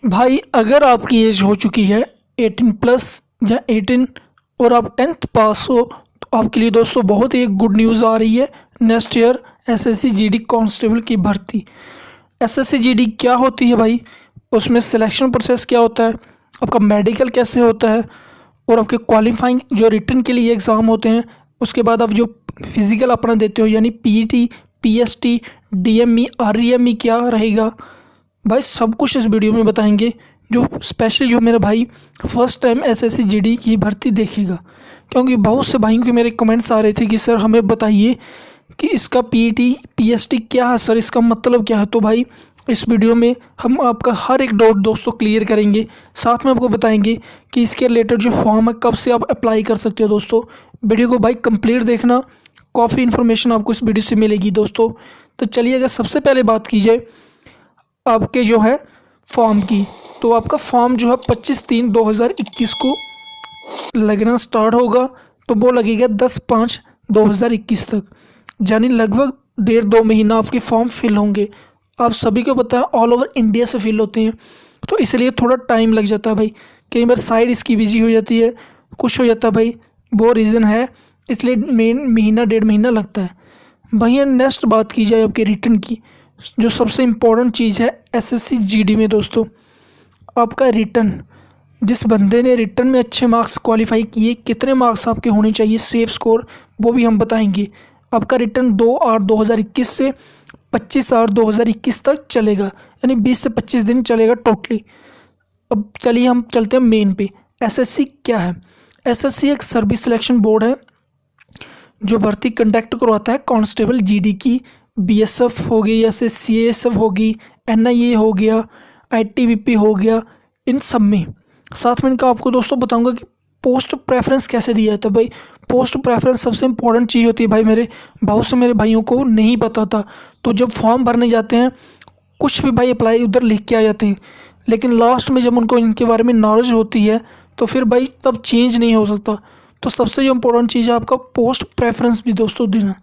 भाई अगर आपकी एज हो चुकी है 18 प्लस या 18 और आप 10th पास हो तो आपके लिए दोस्तों बहुत ही एक गुड न्यूज़ आ रही है। Next year SSC GD constable की भर्ती। एसएससी जीडी क्या होती है भाई, उसमें सिलेक्शन प्रोसेस क्या होता है, आपका मेडिकल कैसे होता है और आपके क्वालिफाइंग जो रिटन के लिए एग्ज़ाम होते हैं, उसके बाद आप जो फिज़िकल अपना देते हो यानी पीईटी, पीएसटी, डीएमई, आरईएमई क्या रहेगा भाई, सब कुछ इस वीडियो में बताएंगे। जो स्पेशली जो मेरा भाई फर्स्ट टाइम एसएससी जीडी की भर्ती देखेगा, क्योंकि बहुत से भाइयों के मेरे कमेंट्स आ रहे थे कि सर हमें बताइए कि इसका पीईटी पीएसटी क्या है सर, इसका मतलब क्या है। तो भाई इस वीडियो में हम आपका हर एक डाउट दोस्तों क्लियर करेंगे, साथ में आपको बताएंगे कि इसके रिलेटेड जो फॉर्म है कब से आप अप्लाई कर सकते हो। दोस्तों वीडियो को भाई कंप्लीट देखना, काफ़ी इन्फॉर्मेशन आपको इस वीडियो से मिलेगी दोस्तों। तो चलिए अगर सबसे पहले बात की जाए आपके जो है फॉर्म की, तो आपका फॉर्म जो है 25/3/2021 को लगना स्टार्ट होगा। तो वो लगेगा 10/5/2021 तक, यानी लगभग 1.5-2 महीना आपके फॉर्म फिल होंगे। आप सभी को पता है ऑल ओवर इंडिया से फिल होते हैं, तो इसलिए थोड़ा टाइम लग जाता है भाई। कई बार साइड इसकी बिजी हो जाती है, कुछ हो जाता है भाई, वो रीज़न है, इसलिए मेन महीना 1.5 महीना लगता है। भैया नेक्स्ट बात की जाए आपके रिटर्न की, जो सबसे इम्पोर्टेंट चीज़ है एसएससी जीडी में दोस्तों, आपका रिटर्न। जिस बंदे ने रिटर्न में अच्छे मार्क्स क्वालिफाई किए, कितने मार्क्स आपके होने चाहिए सेफ स्कोर, वो भी हम बताएंगे। आपका रिटर्न 2/8/2021 से 25/8/2021 तक चलेगा, यानी 20 से 25 दिन चलेगा टोटली। अब चलिए हम चलते हैं मेन पे। एसएससी क्या है? एसएससी एक सर्विस सिलेक्शन बोर्ड है जो भर्ती कंडक्ट करवाता है कांस्टेबल जीडी की। बीएसएफ होगी, जैसे सीएएसएफ होगी, एनआईए हो गया, आईटीबीपी हो गया, इन सब में। साथ में इनका आपको दोस्तों बताऊंगा कि पोस्ट प्रेफरेंस कैसे दिया जाता है। भाई पोस्ट प्रेफरेंस सबसे इंपॉर्टेंट चीज़ होती है भाई, मेरे बहुत से मेरे भाइयों को नहीं पता था। तो जब फॉर्म भरने जाते हैं कुछ भी भाई अप्लाई उधर लिख के आ जाते हैं, लेकिन लास्ट में जब उनको इनके बारे में नॉलेज होती है तो फिर भाई तब चेंज नहीं हो सकता। तो सबसे जो इम्पोर्टेंट चीज़ है आपका पोस्ट प्रेफरेंस भी दोस्तों देना,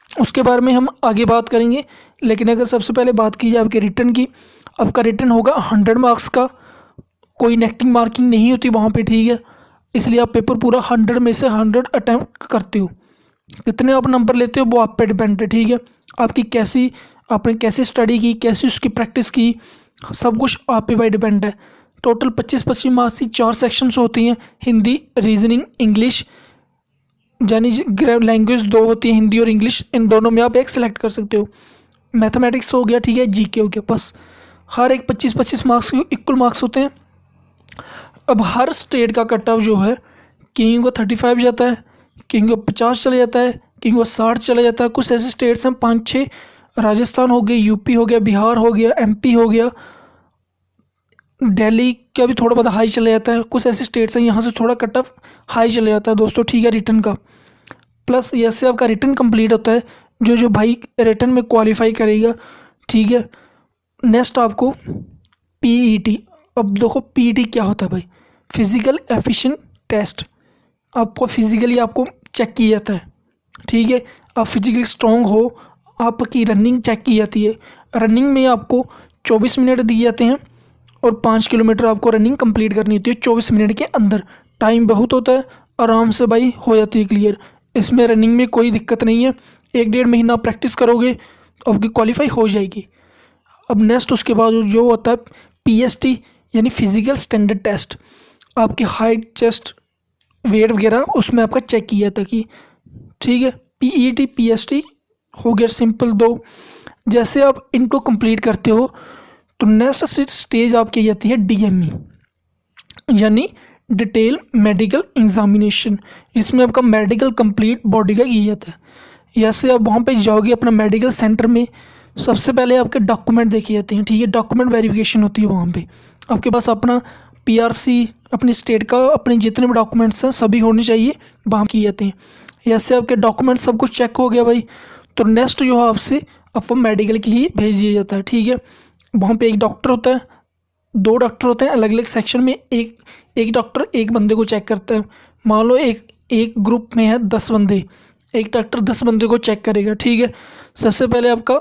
उसके बारे में हम आगे बात करेंगे। लेकिन अगर सबसे पहले बात की जाए आपके रिटर्न की, आपका रिटर्न होगा 100 मार्क्स का, कोई नेगेटिव मार्किंग नहीं होती वहाँ पे, ठीक है। इसलिए आप पेपर पूरा 100 में से 100 अटैम्प्ट करते हो। कितने आप नंबर लेते हो वो आप पे डिपेंड है, ठीक है। आपने कैसी स्टडी की, कैसी उसकी प्रैक्टिस की, सब कुछ आप पे भाई डिपेंड है। टोटल 25-25 मार्क्स की 4 सेक्शंस होती हैं, हिंदी, रीजनिंग, इंग्लिश, यानी लैंग्वेज 2 होती है, हिंदी और इंग्लिश, इन दोनों में आप एक सेलेक्ट कर सकते हो। मैथमेटिक्स हो गया, ठीक है, जीके हो गया, बस हर एक 25-25 मार्क्स के इक्वल मार्क्स होते हैं। अब हर स्टेट का कट ऑफ जो है, कहीं को 35 जाता है, कहीं को 50 चले जाता है, कहीं को 60 चले जाता है। कुछ ऐसे स्टेट्स हैं 5-6, राजस्थान हो गया, यूपी हो गया, बिहार हो गया, एमपी हो गया, दिल्ली का भी थोड़ा बहुत हाई चले जाता है। कुछ ऐसे स्टेट्स हैं यहाँ से थोड़ा कट ऑफ हाई चले जाता है दोस्तों, ठीक है, रिटर्न का। प्लस जैसे आपका रिटर्न कंप्लीट होता है, जो जो भाई रिटर्न में क्वालिफाई करेगा, ठीक है, नेक्स्ट आपको पीईटी। अब देखो पीईटी क्या होता है भाई, फिजिकल एफिशिएंट टेस्ट। आपको फिजिकली आपको चेक किया जाता है, ठीक है, आप फिजिकली स्ट्रॉन्ग हो, आपकी रनिंग चेक की जाती है। रनिंग में आपको 24 मिनट दिए जाते हैं और 5 किलोमीटर आपको रनिंग कंप्लीट करनी होती है 24 मिनट के अंदर। टाइम बहुत होता है, आराम से भाई हो जाती है क्लियर। इसमें रनिंग में कोई दिक्कत नहीं है, 1-1.5 महीना प्रैक्टिस करोगे तो आपकी क्वालिफाई हो जाएगी। अब नेक्स्ट उसके बाद जो होता है पीएसटी, यानी फिजिकल स्टैंडर्ड टेस्ट। आपकी हाइट, चेस्ट, वेट वगैरह उसमें आपका चेक किया जाता है कि ठीक है। पीईटी पीएसटी हो गया सिंपल 2। जैसे आप इनको कंप्लीट करते हो तो नेक्स्ट स्टेज आपकी जाती है डीएमई, यानी डिटेल मेडिकल एग्जामिनेशन, जिसमें आपका मेडिकल कंप्लीट बॉडी का किया जाता है। जैसे आप वहाँ पे जाओगे अपना मेडिकल सेंटर में, सबसे पहले आपके डॉक्यूमेंट देखे जाते हैं, ठीक है, डॉक्यूमेंट वेरिफिकेशन होती है वहाँ पे। आपके पास अपना पीआरसी, अपनी स्टेट का, अपने जितने भी डॉक्यूमेंट्स हैं सभी होने चाहिए, वहाँ किए जाते हैं। जैसे आपके डॉक्यूमेंट सब कुछ चेक हो गया भाई, तो नेक्स्ट जो है आपको मेडिकल के लिए भेज दिया जाता है, ठीक है। वहाँ पे एक डॉक्टर होता है, 2 डॉक्टर होते हैं अलग अलग सेक्शन में, एक डॉक्टर एक बंदे को चेक करता है। मान लो एक ग्रुप में है 10 बंदे, एक डॉक्टर 10 बंदे को चेक करेगा, ठीक है। सबसे पहले आपका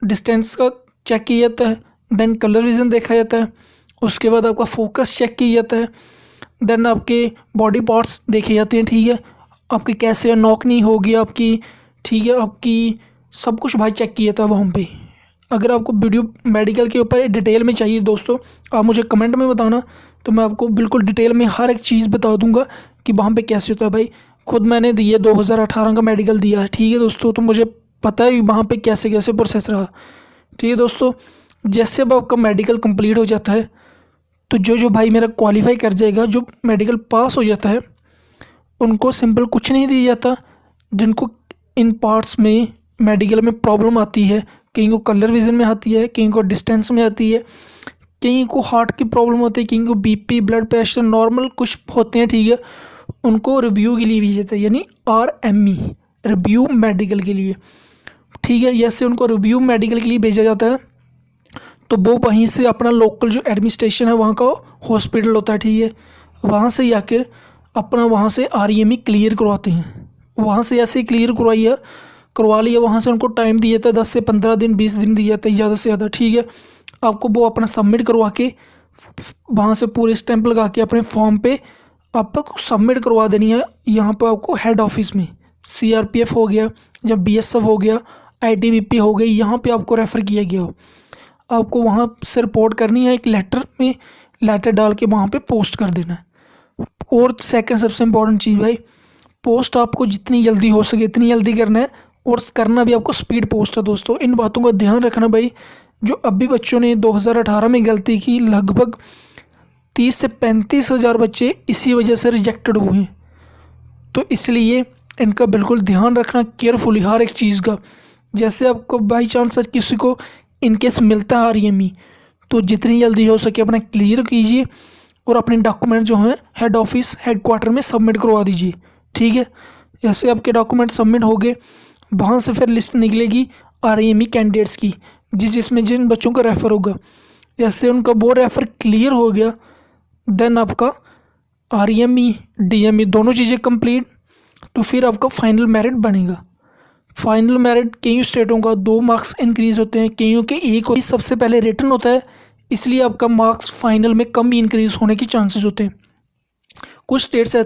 डिस्टेंस का चेक किया जाता है, देन कलर विजन देखा जाता है, उसके बाद आपका फोकस चेक किया जाता है, देन आपके बॉडी पार्ट्स देखे जाते हैं, ठीक है, आपकी कैसे नॉक नहीं होगी आपकी, ठीक है, आपकी सब कुछ भाई चेक किया था वहाँ पे। अगर आपको वीडियो मेडिकल के ऊपर डिटेल में चाहिए दोस्तों, आप मुझे कमेंट में बताना, तो मैं आपको बिल्कुल डिटेल में हर एक चीज़ बता दूंगा कि वहाँ पे कैसे होता है। भाई खुद मैंने दिया 2018 का मेडिकल दिया है, ठीक है दोस्तों, तो मुझे पता है वहाँ पे कैसे कैसे प्रोसेस रहा, ठीक है दोस्तों। जैसे अब आपका मेडिकल कंप्लीट हो जाता है, तो जो भाई मेरा क्वालिफाई कर जाएगा, जो मेडिकल पास हो जाता है, उनको सिंपल कुछ नहीं दिया जाता। जिनको इन पार्ट्स में मेडिकल में प्रॉब्लम आती है, कहीं को कलर विजन में आती है, कहीं को डिस्टेंस में आती है, कहीं को हार्ट की प्रॉब्लम होती है, कहीं को बीपी ब्लड प्रेशर नॉर्मल कुछ होते हैं, ठीक है, उनको रिव्यू के लिए भेजा जाता है, यानी RME रिव्यू मेडिकल के लिए, ठीक है। जैसे उनको रिव्यू मेडिकल के लिए भेजा जाता है, तो वो वहीं से अपना लोकल जो एडमिनिस्ट्रेशन है वहाँ का हॉस्पिटल होता है, ठीक है, वहाँ से जाकर अपना वहाँ से RME क्लियर करवाते हैं। वहाँ से ऐसे क्लियर करवा लिया, वहाँ से उनको टाइम दिया जाता है 10 से 15 दिन 20 दिन दिया जाता है ज़्यादा से ज़्यादा, ठीक है। आपको वो अपना सबमिट करवा के वहाँ से पूरे स्टैंप लगा के अपने फॉर्म पे आपको सबमिट करवा देनी है। यहाँ पर आपको हेड ऑफिस में CRPF हो गया या BSF हो गया, ITBP हो गई, यहाँ पे आपको रेफ़र किया गया हो, आपको वहाँ से रिपोर्ट करनी है, एक लेटर डाल के वहाँ पे पोस्ट कर देना है। और सेकंड सबसे इम्पोर्टेंट चीज़ भाई, पोस्ट आपको जितनी जल्दी हो सके इतनी जल्दी करना है, और करना भी आपको स्पीड पोस्ट है दोस्तों। इन बातों का ध्यान रखना भाई। जो अभी बच्चों ने 2018 में गलती की, लगभग 30 से 35 हज़ार बच्चे इसी वजह से रिजेक्टेड हुए हैं। तो इसलिए इनका बिल्कुल ध्यान रखना केयरफुली हर एक चीज़ का। जैसे आपको बाई चांस किसी को इनकेस मिलता है RME, तो जितनी जल्दी हो सके अपना क्लियर कीजिए और अपने डॉक्यूमेंट जो हैं हेड ऑफिस हेडक्वार्टर में सबमिट करवा दीजिए, ठीक है। जैसे आपके डॉक्यूमेंट सबमिट हो गए, वहाँ से फिर लिस्ट निकलेगी RME कैंडिडेट्स की, जिसमें जिन बच्चों का रेफ़र होगा। जैसे उनका वो रेफ़र क्लियर हो गया, देन आपका RME DME दोनों चीज़ें कंप्लीट, तो फिर आपका फाइनल मेरिट बनेगा। फाइनल मेरिट कई स्टेटों का 2 मार्क्स इंक्रीज़ होते हैं, कईयों के 1 और सबसे पहले रिटर्न होता है, इसलिए आपका मार्क्स फाइनल में कम इंक्रीज़ होने के चांसेस होते हैं। कुछ स्टेट्स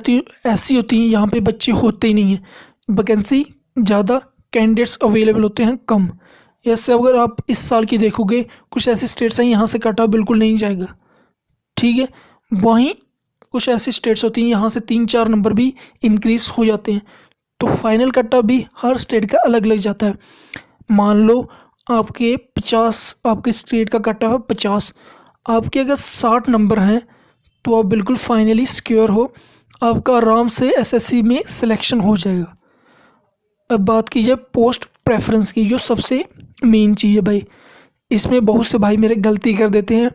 ऐसी होती हैं यहाँ पे बच्चे होते ही नहीं हैं, वैकेंसी ज़्यादा, कैंडिडेट्स अवेलेबल होते हैं कम। जैसे अगर आप इस साल की देखोगे, कुछ ऐसी स्टेट्स हैं यहाँ से कट ऑफ बिल्कुल नहीं जाएगा, ठीक है। वहीं कुछ ऐसी स्टेट्स होती हैं यहाँ से 3-4 नंबर भी इंक्रीज़ हो जाते हैं। तो फाइनल कट ऑफ भी हर स्टेट का अलग अलग जाता है। मान लो आपके 50, आपके स्टेट का कट ऑफ है 50, आपके अगर 60 नंबर हैं, तो आप बिल्कुल फाइनली सिक्योर हो, आपका आराम से SSC में सिलेक्शन हो जाएगा। अब बात की जाए पोस्ट प्रेफरेंस की, जो सबसे मेन चीज़ है भाई। इसमें बहुत से भाई मेरे गलती कर देते हैं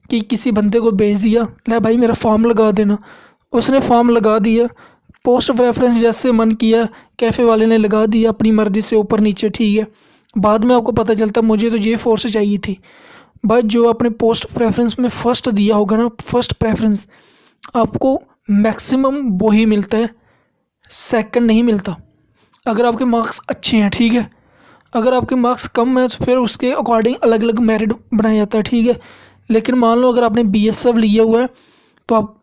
कि किसी बंदे को भेज दिया, ले भाई मेरा फॉर्म लगा देना, उसने फॉर्म लगा दिया, पोस्ट प्रेफरेंस जैसे मन किया कैफ़े वाले ने लगा दिया अपनी मर्ज़ी से ऊपर नीचे, ठीक है। बाद में आपको पता चलता मुझे तो J4 चाहिए थी। भाई जो आपने पोस्ट प्रेफरेंस में फ़र्स्ट दिया होगा ना, फर्स्ट प्रेफरेंस, आपको मैक्सिमम वही मिलता है, सेकंड नहीं मिलता। अगर आपके मार्क्स अच्छे हैं, ठीक है, अगर आपके मार्क्स कम हैं तो फिर उसके अकॉर्डिंग अलग अलग मेरिट बनाया जाता है, ठीक है। लेकिन मान लो अगर आपने BSF लिया हुआ है, तो आप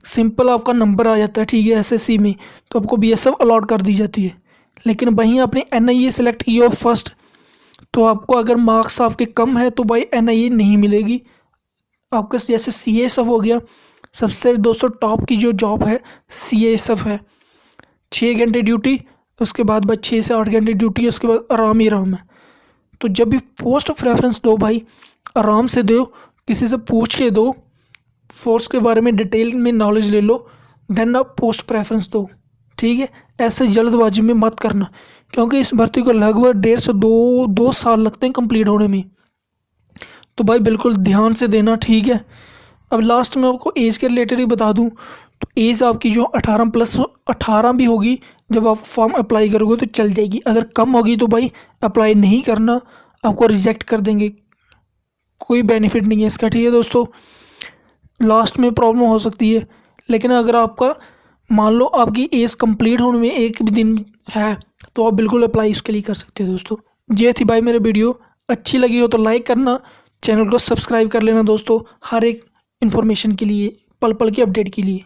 सिंपल आपका नंबर आ जाता है, ठीक है, SSC में, तो आपको BSF अलॉट कर दी जाती है। लेकिन वहीं आपने NIA सेलेक्ट किया हो फर्स्ट, तो आपको अगर मार्क्स आपके कम है तो भाई NIA नहीं मिलेगी आपका। जैसे CASF हो गया, सबसे दोस्तों टॉप की जो जॉब है CASF है, 6 घंटे ड्यूटी, उसके बाद बस 6 से 8 घंटे ड्यूटी, उसके बाद आराम ही आराम है। तो जब भी पोस्ट प्रेफरेंस दो भाई, आराम से दो, किसी से पूछ के दो, फोर्स के बारे में डिटेल में नॉलेज ले लो, देन आप पोस्ट प्रेफरेंस दो, ठीक है। ऐसे जल्दबाजी में मत करना, क्योंकि इस भर्ती को लगभग 1.5 से 2 साल लगते हैं कंप्लीट होने में। तो भाई बिल्कुल ध्यान से देना, ठीक है। अब लास्ट में आपको एज के रिलेटेड ही बता दूं, तो एज आपकी जो 18 भी होगी, जब आप फॉर्म अप्लाई करोगे तो चल जाएगी। अगर कम होगी तो भाई अप्लाई नहीं करना, आपको रिजेक्ट कर देंगे, कोई बेनिफिट नहीं है इसका, ठीक है दोस्तों। लास्ट में प्रॉब्लम हो सकती है, लेकिन अगर आपका मान लो आपकी एज कंप्लीट होने में 1 भी दिन है, तो आप बिल्कुल अप्लाई इसके लिए कर सकते हो दोस्तों। ये थी भाई मेरे वीडियो, अच्छी लगी हो तो लाइक करना, चैनल को सब्सक्राइब कर लेना दोस्तों। हर एक इन्फॉर्मेशन के लिए, पल पल की अपडेट के लिए।